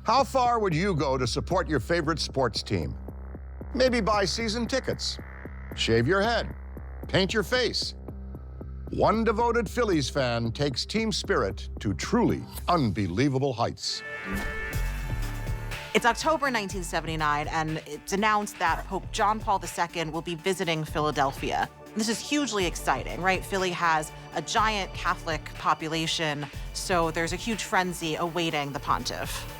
How far would you go to support your favorite sports team? Maybe buy season tickets, shave your head, paint your face. One devoted Phillies fan takes team spirit to truly unbelievable heights. It's October 1979, and it's announced that Pope John Paul II will be visiting Philadelphia. This is hugely exciting, right? Philly has a giant Catholic population, so there's a huge frenzy awaiting the pontiff.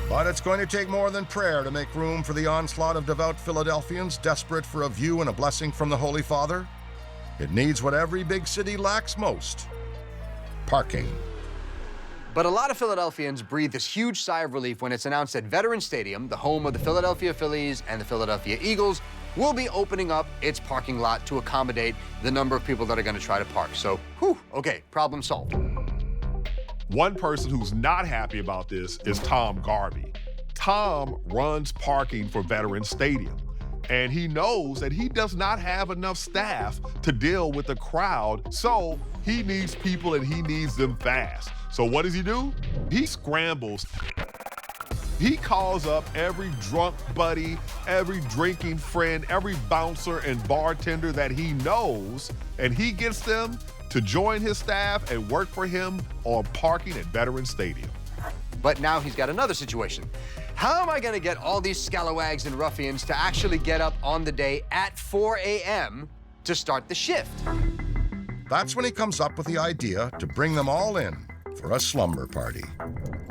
But it's going to take more than prayer to make room for the onslaught of devout Philadelphians desperate for a view and a blessing from the Holy Father. It needs what every big city lacks most: parking. But a lot of Philadelphians breathe this huge sigh of relief when it's announced that Veterans Stadium, the home of the Philadelphia Phillies and the Philadelphia Eagles, will be opening up its parking lot to accommodate the number of people that are going to try to park. So, whew, okay, problem solved. One person who's not happy about this is Tom Garvey. Tom runs parking for Veterans Stadium, and he knows that he does not have enough staff to deal with the crowd, so he needs people and he needs them fast. So what does he do? He scrambles. He calls up every drunk buddy, every drinking friend, every bouncer and bartender that he knows, and he gets them to join his staff and work for him on parking at Veterans Stadium. But now he's got another situation. How am I going to get all these scalawags and ruffians to actually get up on the day at 4 a.m. to start the shift? That's when he comes up with the idea to bring them all in for a slumber party.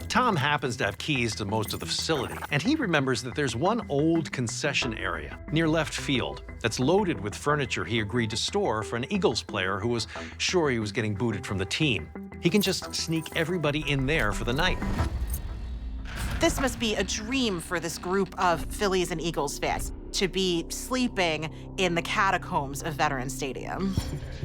Tom happens to have keys to most of the facility, and he remembers that there's one old concession area near left field that's loaded with furniture he agreed to store for an Eagles player who was sure he was getting booted from the team. He can just sneak everybody in there for the night. This must be a dream for this group of Phillies and Eagles fans, to be sleeping in the catacombs of Veterans Stadium.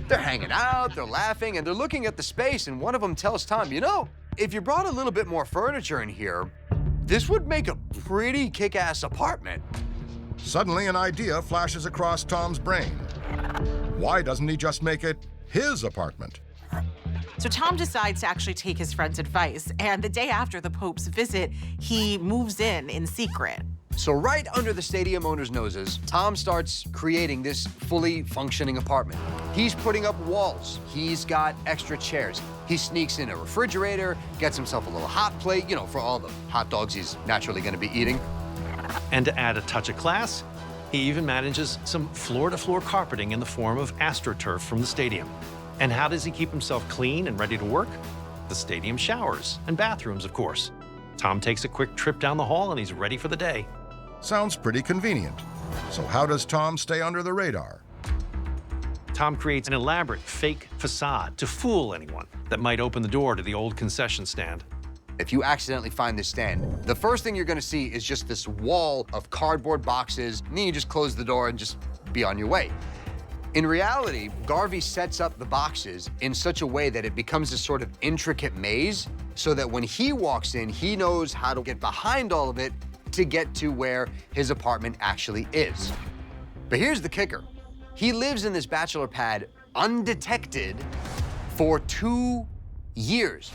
They're hanging out, they're laughing, and they're looking at the space, and one of them tells Tom, you know, if you brought a little bit more furniture in here, this would make a pretty kick-ass apartment. Suddenly, an idea flashes across Tom's brain. Why doesn't he just make it his apartment? So Tom decides to actually take his friend's advice, and the day after the Pope's visit, he moves in secret. So right under the stadium owners' noses, Tom starts creating this fully functioning apartment. He's putting up walls. He's got extra chairs. He sneaks in a refrigerator, gets himself a little hot plate, you know, for all the hot dogs he's naturally going to be eating. And to add a touch of class, he even manages some floor-to-floor carpeting in the form of AstroTurf from the stadium. And how does he keep himself clean and ready to work? The stadium showers and bathrooms, of course. Tom takes a quick trip down the hall and he's ready for the day. Sounds pretty convenient. So how does Tom stay under the radar? Tom creates an elaborate fake facade to fool anyone that might open the door to the old concession stand. If you accidentally find this stand, the first thing you're going to see is just this wall of cardboard boxes, and then you just close the door and just be on your way. In reality, Garvey sets up the boxes in such a way that it becomes this sort of intricate maze, so that when he walks in, he knows how to get behind all of it to get to where his apartment actually is. But here's the kicker. He lives in this bachelor pad undetected for 2 years.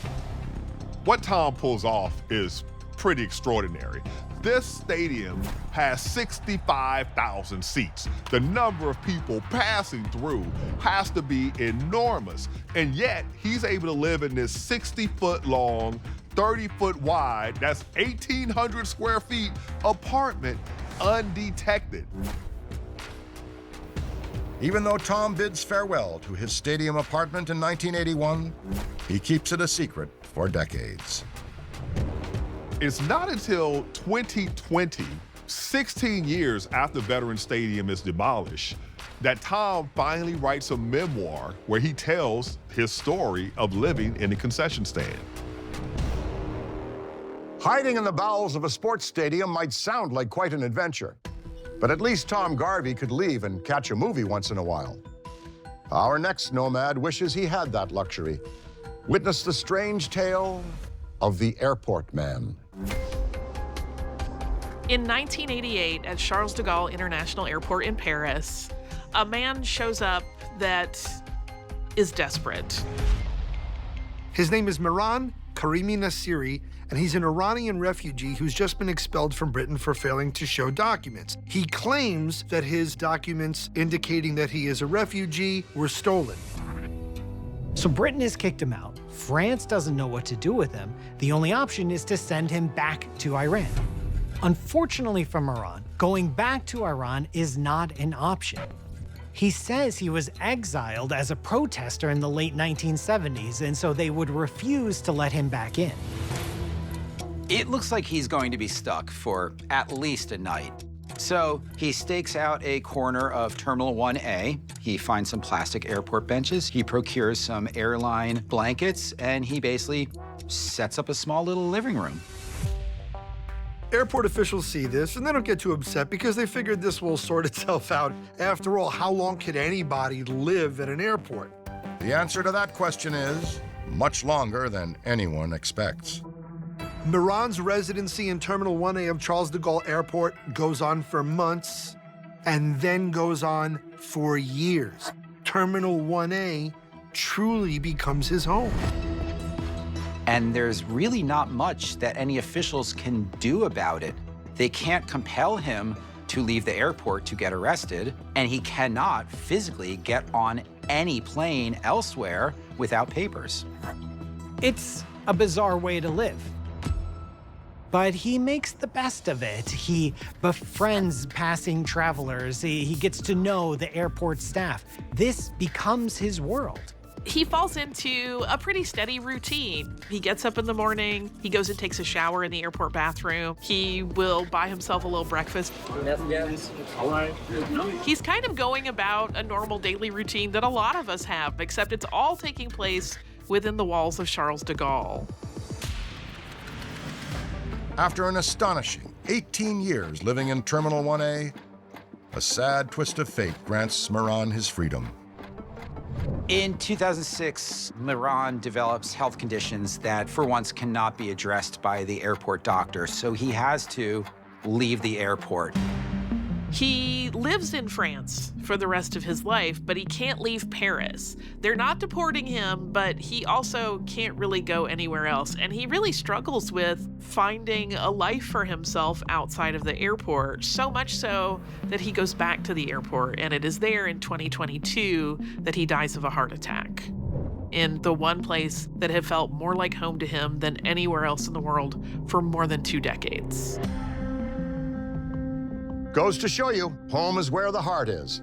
What Tom pulls off is pretty extraordinary. This stadium has 65,000 seats. The number of people passing through has to be enormous. And yet, he's able to live in this 60-foot long, 30-foot wide, that's 1,800 square feet apartment undetected. Even though Tom bids farewell to his stadium apartment in 1981, he keeps it a secret for decades. It's not until 2020, 16 years after Veterans Stadium is demolished, that Tom finally writes a memoir where he tells his story of living in the concession stand. Hiding in the bowels of a sports stadium might sound like quite an adventure, but at least Tom Garvey could leave and catch a movie once in a while. Our next nomad wishes he had that luxury. Witness the strange tale of the airport man. In 1988, at Charles de Gaulle International Airport in Paris, a man shows up that is desperate. His name is Miran Karimi Nassiri, and he's an Iranian refugee who's just been expelled from Britain for failing to show documents. He claims that his documents indicating that he is a refugee were stolen. So Britain has kicked him out. France doesn't know what to do with him. The only option is to send him back to Iran. Unfortunately from Iran, going back to Iran is not an option. He says he was exiled as a protester in the late 1970s, and so they would refuse to let him back in. It looks like he's going to be stuck for at least a night. So he stakes out a corner of Terminal 1A. He finds some plastic airport benches. He procures some airline blankets, and he basically sets up a small little living room. Airport officials see this, and they don't get too upset because they figured this will sort itself out. After all, how long can anybody live at an airport? The answer to that question is much longer than anyone expects. Miran's residency in Terminal 1A of Charles de Gaulle Airport goes on for months and then goes on for years. Terminal 1A truly becomes his home. And there's really not much that any officials can do about it. They can't compel him to leave the airport to get arrested, and he cannot physically get on any plane elsewhere without papers. It's a bizarre way to live. But he makes the best of it. He befriends passing travelers. He gets to know the airport staff. This becomes his world. He falls into a pretty steady routine. He gets up in the morning, he goes and takes a shower in the airport bathroom. He will buy himself a little breakfast. He's kind of going about a normal daily routine that a lot of us have, except it's all taking place within the walls of Charles de Gaulle. After an astonishing 18 years living in Terminal 1A, a sad twist of fate grants Miran his freedom. In 2006, Miran develops health conditions that for once cannot be addressed by the airport doctor, so he has to leave the airport. He lives in France for the rest of his life, but he can't leave Paris. They're not deporting him, but he also can't really go anywhere else. And he really struggles with finding a life for himself outside of the airport, so much so that he goes back to the airport. And it is there in 2022 that he dies of a heart attack, in the one place that had felt more like home to him than anywhere else in the world for more than 2 decades. Goes to show you, home is where the heart is,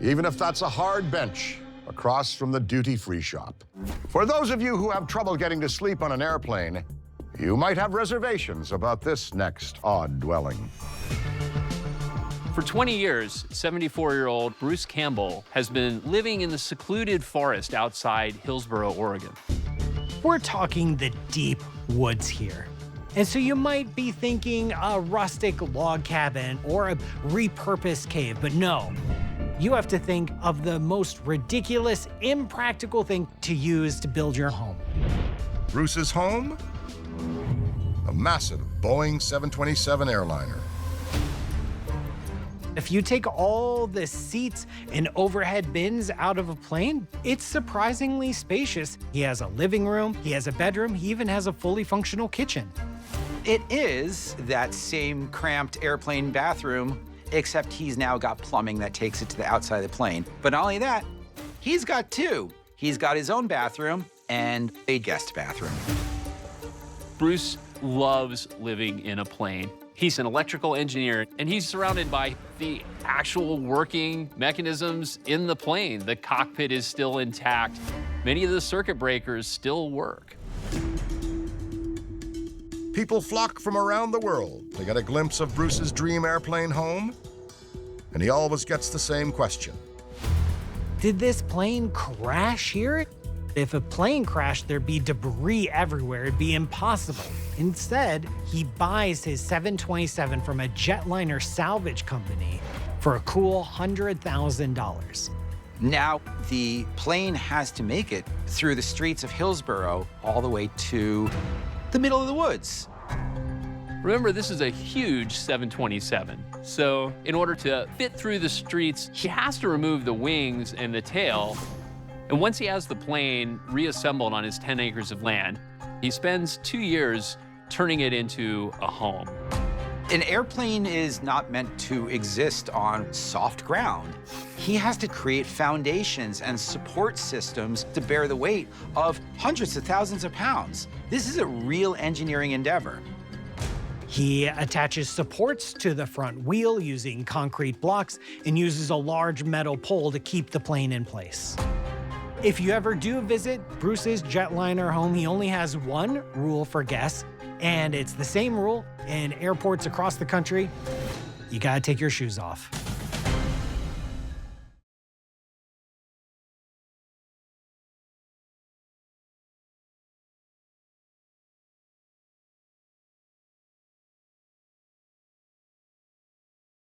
even if that's a hard bench across from the duty-free shop. For those of you who have trouble getting to sleep on an airplane, you might have reservations about this next odd dwelling. For 20 years, 74-year-old Bruce Campbell has been living in the secluded forest outside Hillsboro, Oregon. We're talking the deep woods here. And so you might be thinking a rustic log cabin or a repurposed cave, but no. You have to think of the most ridiculous, impractical thing to use to build your home. Bruce's home? A massive Boeing 727 airliner. If you take all the seats and overhead bins out of a plane, it's surprisingly spacious. He has a living room, he has a bedroom, he even has a fully functional kitchen. It is that same cramped airplane bathroom, except he's now got plumbing that takes it to the outside of the plane. But not only that, he's got 2. He's got his own bathroom and a guest bathroom. Bruce loves living in a plane. He's an electrical engineer, and he's surrounded by the actual working mechanisms in the plane. The cockpit is still intact. Many of the circuit breakers still work. People flock from around the world to get a glimpse of Bruce's dream airplane home, and he always gets the same question. Did this plane crash here? If a plane crashed, there'd be debris everywhere. It'd be impossible. Instead, he buys his 727 from a jetliner salvage company for a cool $100,000. Now, the plane has to make it through the streets of Hillsboro all the way to the middle of the woods. Remember, this is a huge 727. So in order to fit through the streets, he has to remove the wings and the tail. And once he has the plane reassembled on his 10 acres of land, He spends 2 years turning it into a home. An airplane is not meant to exist on soft ground. He has to create foundations and support systems to bear the weight of hundreds of thousands of pounds. This is a real engineering endeavor. He attaches supports to the front wheel using concrete blocks and uses a large metal pole to keep the plane in place. If you ever do visit Bruce's jetliner home, he only has one rule for guests, and it's the same rule in airports across the country. You gotta take your shoes off.